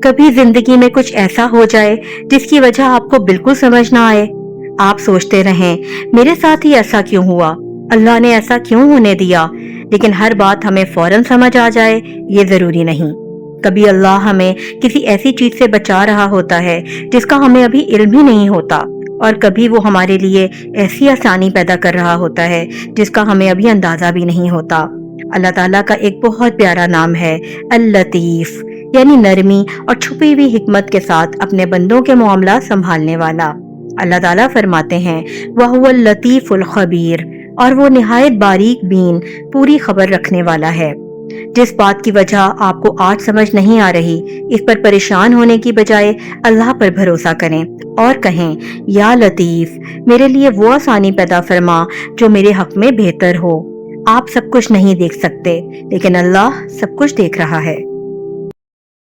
کبھی زندگی میں کچھ ایسا ہو جائے جس کی وجہ آپ کو بالکل سمجھ نہ آئے، آپ سوچتے رہیں میرے ساتھ ہی ایسا کیوں ہوا، اللہ نے ایسا کیوں ہونے دیا، لیکن ہر بات ہمیں فوراً سمجھ آ جائے یہ ضروری نہیں۔ کبھی اللہ ہمیں کسی ایسی چیز سے بچا رہا ہوتا ہے جس کا ہمیں ابھی علم ہی نہیں ہوتا، اور کبھی وہ ہمارے لیے ایسی آسانی پیدا کر رہا ہوتا ہے جس کا ہمیں ابھی اندازہ بھی نہیں ہوتا۔ اللہ تعالیٰ کا ایک بہت پیارا نام ہے اللطیف، یعنی نرمی اور چھپی ہوئی حکمت کے ساتھ اپنے بندوں کے معاملات سنبھالنے والا۔ اللہ تعالیٰ فرماتے ہیں وَهُوَ اللطیف الخبیر، اور وہ نہایت باریک بین پوری خبر رکھنے والا ہے۔ جس بات کی وجہ آپ کو آج سمجھ نہیں آ رہی، اس پر پریشان ہونے کی بجائے اللہ پر بھروسہ کریں اور کہیں یا لطیف میرے لیے وہ آسانی پیدا فرما جو میرے حق میں بہتر ہو۔ آپ سب کچھ نہیں دیکھ سکتے لیکن اللہ سب کچھ دیکھ رہا ہے۔